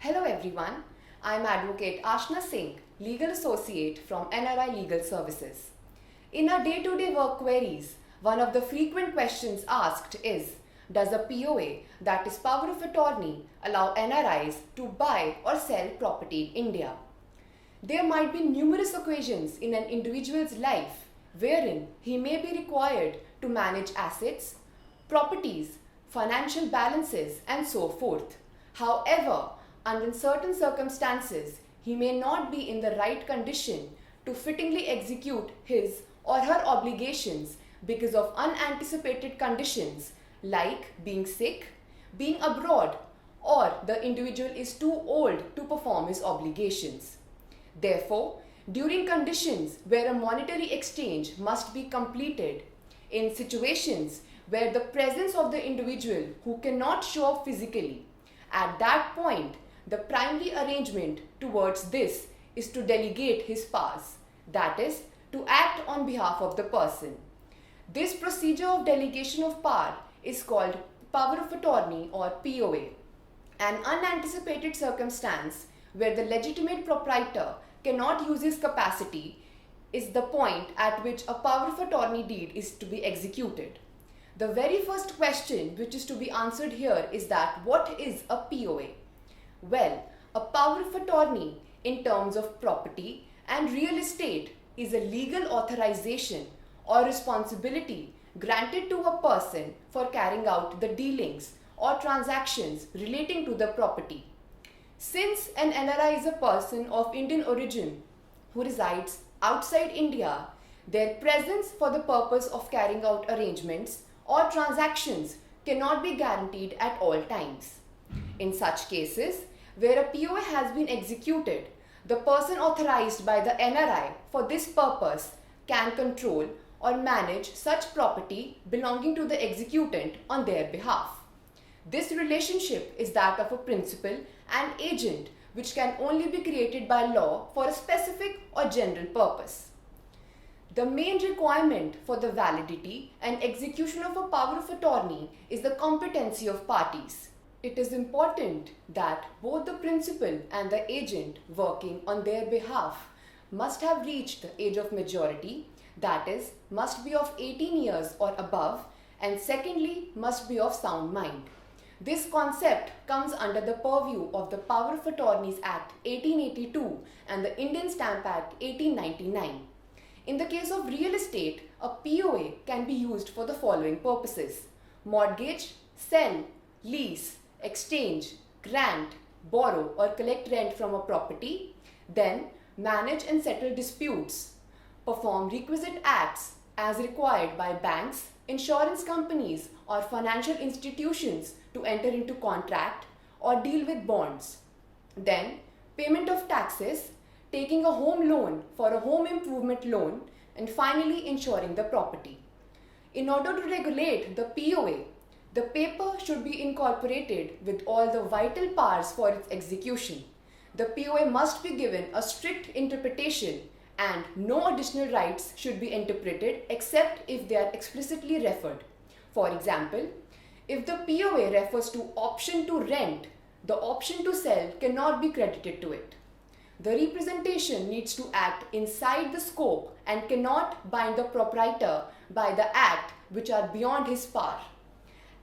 Hello everyone, I am Advocate Aashna Singh, Legal Associate from NRI Legal Services. In our day-to-day work queries, one of the frequent questions asked is, does a POA, that is power of attorney, allow NRIs to buy or sell property in India? There might be numerous occasions in an individual's life wherein he may be required to manage assets, properties, financial balances, and so forth. However, under certain circumstances, he may not be in the right condition to fittingly execute his or her obligations because of unanticipated conditions like being sick, being abroad, or the individual is too old to perform his obligations. Therefore, during conditions where a monetary exchange must be completed, in situations where the presence of the individual who cannot show up physically, at that point, the primary arrangement towards this is to delegate his powers, that is, to act on behalf of the person. This procedure of delegation of power is called power of attorney or POA. An unanticipated circumstance where the legitimate proprietor cannot use his capacity is the point at which a power of attorney deed is to be executed. The very first question which is to be answered here is that what is a POA? Well, a power of attorney in terms of property and real estate is a legal authorization or responsibility granted to a person for carrying out the dealings or transactions relating to the property. Since an NRI is a person of Indian origin who resides outside India, their presence for the purpose of carrying out arrangements or transactions cannot be guaranteed at all times. In such cases, where a POA has been executed, the person authorized by the NRI for this purpose can control or manage such property belonging to the executant on their behalf. This relationship is that of a principal and agent which can only be created by law for a specific or general purpose. The main requirement for the validity and execution of a power of attorney is the competency of parties. It is important that both the principal and the agent working on their behalf must have reached the age of majority, that is, must be of 18 years or above, and secondly, must be of sound mind. This concept comes under the purview of the Power of Attorneys Act 1882 and the Indian Stamp Act 1899. In the case of real estate, a POA can be used for the following purposes: mortgage, sell, lease, exchange, grant, borrow or collect rent from a property, then manage and settle disputes, perform requisite acts as required by banks, insurance companies or financial institutions to enter into contract or deal with bonds, then payment of taxes, taking a home loan for a home improvement loan, and finally insuring the property. In order to regulate the POA, the paper should be incorporated with all the vital powers for its execution. The POA must be given a strict interpretation and no additional rights should be interpreted except if they are explicitly referred. For example, if the POA refers to option to rent, the option to sell cannot be credited to it. The representation needs to act inside the scope and cannot bind the proprietor by the act which are beyond his power.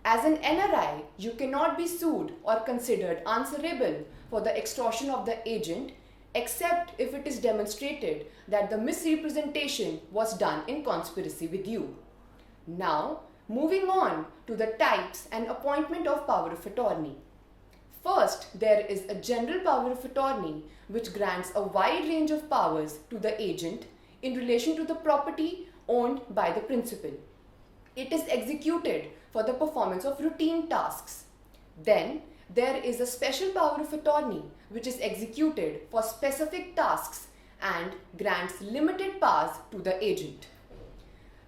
As an NRI, you cannot be sued or considered answerable for the extortion of the agent except if it is demonstrated that the misrepresentation was done in conspiracy with you. Now, moving on to the types and appointment of power of attorney. First, there is a general power of attorney which grants a wide range of powers to the agent in relation to the property owned by the principal. It is executed for the performance of routine tasks. Then, there is a special power of attorney which is executed for specific tasks and grants limited powers to the agent.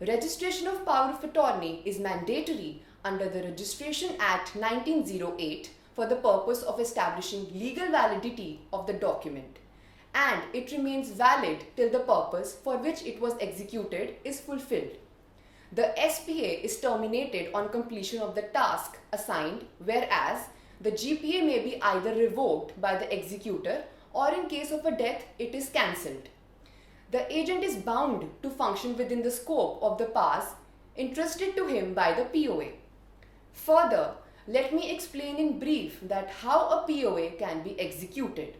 Registration of power of attorney is mandatory under the Registration Act 1908 for the purpose of establishing legal validity of the document, and it remains valid till the purpose for which it was executed is fulfilled. The SPA is terminated on completion of the task assigned, whereas the GPA may be either revoked by the executor or in case of a death, it is cancelled. The agent is bound to function within the scope of the powers entrusted to him by the POA. Further, let me explain in brief that how a POA can be executed.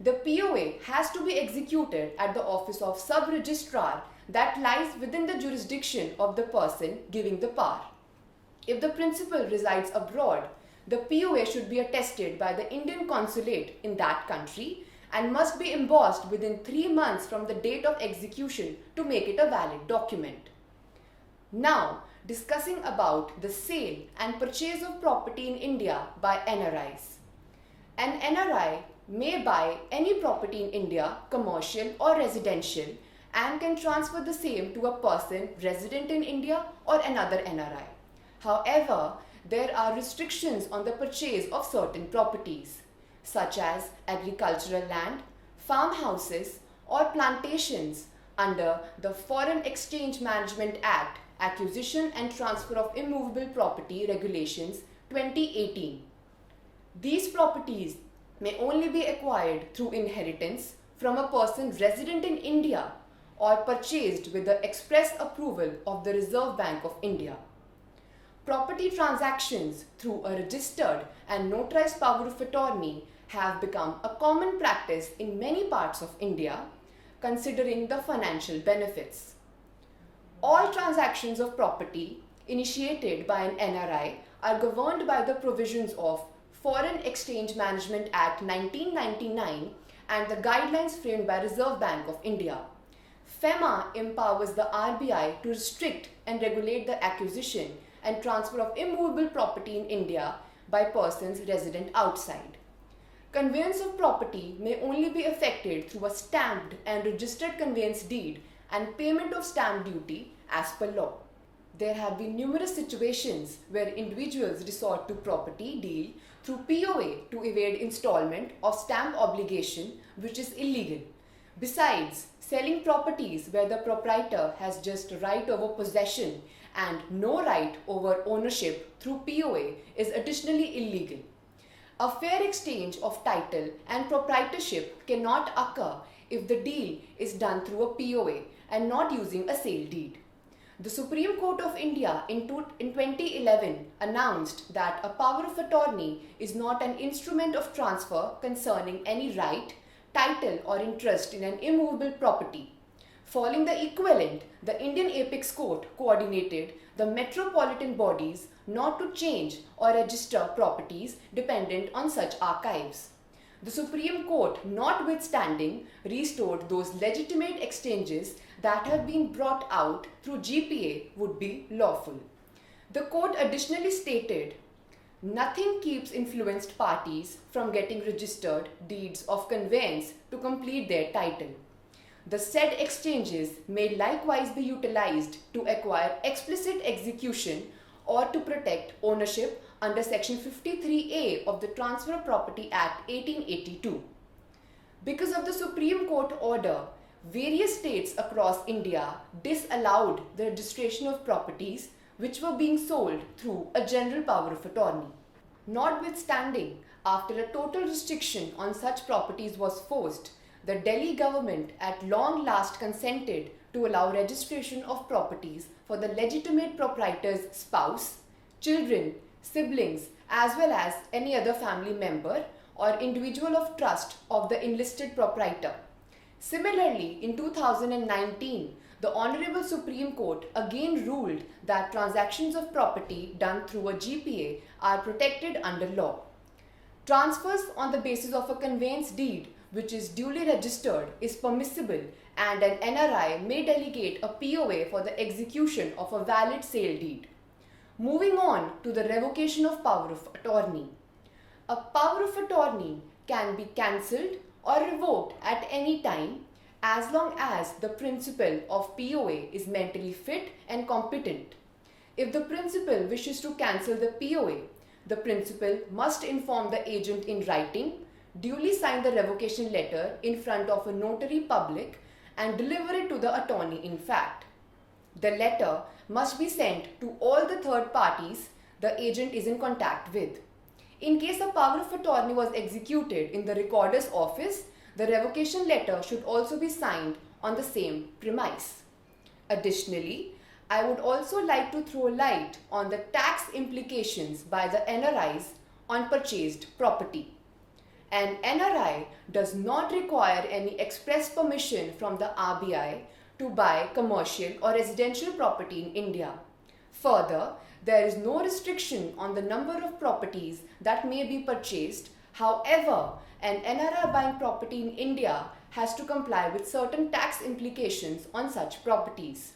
The POA has to be executed at the office of sub-registrar that lies within the jurisdiction of the person giving the power. If the principal resides abroad, the POA should be attested by the Indian consulate in that country and must be embossed within 3 months from the date of execution to make it a valid document. Now, discussing about the sale and purchase of property in India by NRIs. An NRI may buy any property in India, commercial or residential, and can transfer the same to a person resident in India or another NRI. However, there are restrictions on the purchase of certain properties, such as agricultural land, farmhouses, or plantations under the Foreign Exchange Management Act, Acquisition and Transfer of Immovable Property Regulations 2018. These properties may only be acquired through inheritance from a person resident in India or purchased with the express approval of the Reserve Bank of India. Property transactions through a registered and notarized power of attorney have become a common practice in many parts of India, considering the financial benefits. All transactions of property initiated by an NRI are governed by the provisions of Foreign Exchange Management Act 1999 and the guidelines framed by Reserve Bank of India. FEMA empowers the RBI to restrict and regulate the acquisition and transfer of immovable property in India by persons resident outside. Conveyance of property may only be effected through a stamped and registered conveyance deed and payment of stamp duty as per law. There have been numerous situations where individuals resort to property deal through POA to evade installment of stamp obligation, which is illegal. Besides, selling properties where the proprietor has just right over possession and no right over ownership through POA is additionally illegal. A fair exchange of title and proprietorship cannot occur if the deal is done through a POA and not using a sale deed. The Supreme Court of India in 2011 announced that a power of attorney is not an instrument of transfer concerning any right, title or interest in an immovable property. Following the equivalent, the Indian Apex Court coordinated the metropolitan bodies not to change or register properties dependent on such archives. The Supreme Court, notwithstanding, restored those legitimate exchanges that have been brought out through GPA would be lawful. The court additionally stated, nothing keeps influenced parties from getting registered deeds of conveyance to complete their title. The said exchanges may likewise be utilized to acquire explicit execution or to protect ownership under Section 53A of the Transfer of Property Act 1882. Because of the Supreme Court order, various states across India disallowed the registration of properties which were being sold through a general power of attorney. Notwithstanding, after a total restriction on such properties was forced, the Delhi government at long last consented to allow registration of properties for the legitimate proprietor's spouse, children, siblings, as well as any other family member or individual of trust of the enlisted proprietor. Similarly, in 2019, the Honorable Supreme Court again ruled that transactions of property done through a GPA are protected under law. Transfers on the basis of a conveyance deed which is duly registered is permissible, and an NRI may delegate a POA for the execution of a valid sale deed. Moving on to the revocation of power of attorney. A power of attorney can be cancelled or revoked at any time as long as the principal of POA is mentally fit and competent. If the principal wishes to cancel the POA, the principal must inform the agent in writing, duly sign the revocation letter in front of a notary public and deliver it to the attorney in fact. The letter must be sent to all the third parties the agent is in contact with. In case a power of attorney was executed in the recorder's office, the revocation letter should also be signed on the same premise. Additionally, I would also like to throw light on the tax implications by the NRIs on purchased property. An NRI does not require any express permission from the RBI to buy commercial or residential property in India. Further, there is no restriction on the number of properties that may be purchased. However, an NRI buying property in India has to comply with certain tax implications on such properties.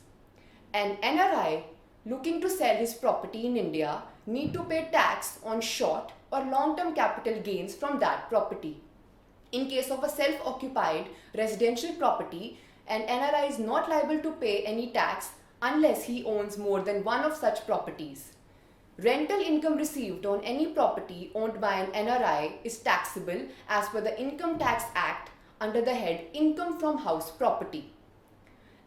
An NRI looking to sell his property in India need to pay tax on short or long-term capital gains from that property. In case of a self-occupied residential property, an NRI is not liable to pay any tax unless he owns more than one of such properties. Rental income received on any property owned by an NRI is taxable as per the Income Tax Act under the head Income from House Property.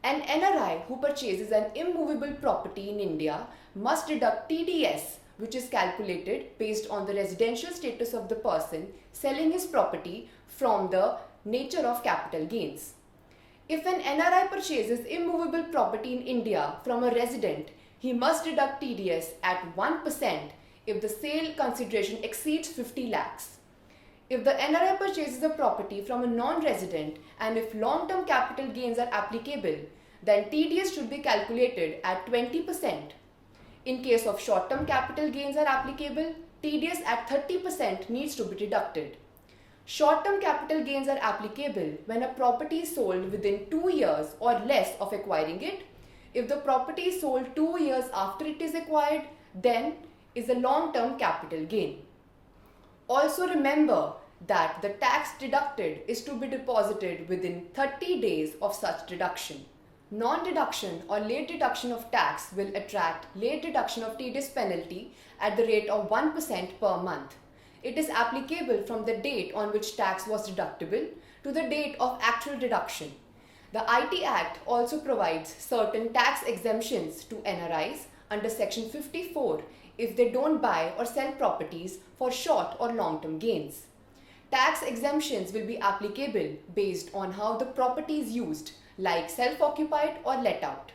An NRI who purchases an immovable property in India must deduct TDS, which is calculated based on the residential status of the person selling his property from the nature of capital gains. If an NRI purchases immovable property in India from a resident, he must deduct TDS at 1% if the sale consideration exceeds 50 lakhs. If the NRI purchases a property from a non-resident and if long-term capital gains are applicable, then TDS should be calculated at 20%. In case of short-term capital gains are applicable, TDS at 30% needs to be deducted. Short-term capital gains are applicable when a property is sold within 2 years or less of acquiring it. If the property is sold 2 years after it is acquired, then is a long-term capital gain. Also remember that the tax deducted is to be deposited within 30 days of such deduction. Non-deduction or late deduction of tax will attract late deduction of TDS penalty at the rate of 1% per month. It is applicable from the date on which tax was deductible to the date of actual deduction. The IT Act also provides certain tax exemptions to NRIs under Section 54 if they don't buy or sell properties for short or long-term gains. Tax exemptions will be applicable based on how the property is used, like self-occupied or let out.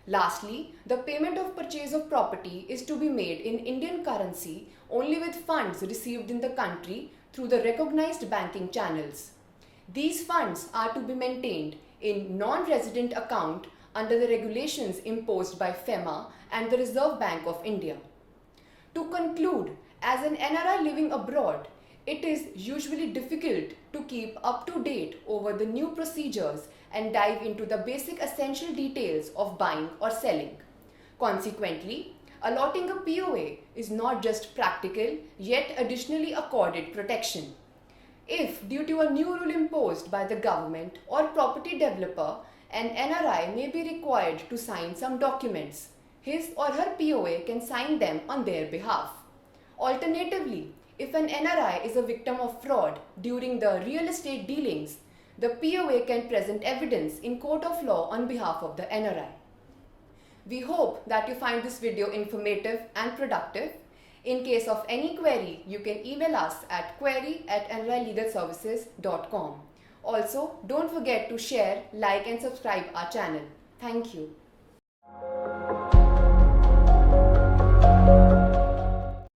Lastly, the payment of purchase of property is to be made in Indian currency only with funds received in the country through the recognized banking channels. These funds are to be maintained in non-resident account under the regulations imposed by FEMA and the Reserve Bank of India. To conclude, as an NRI living abroad, it is usually difficult to keep up to date over the new procedures and dive into the basic essential details of buying or selling. Consequently, allotting a POA is not just practical yet additionally accorded protection. If, due to a new rule imposed by the government or property developer, an NRI may be required to sign some documents, his or her POA can sign them on their behalf. Alternatively, if an NRI is a victim of fraud during the real estate dealings, the POA can present evidence in court of law on behalf of the NRI. We hope that you find this video informative and productive. In case of any query, you can email us at query@nrilegalservices.com. Also, don't forget to share, like and subscribe our channel. Thank you.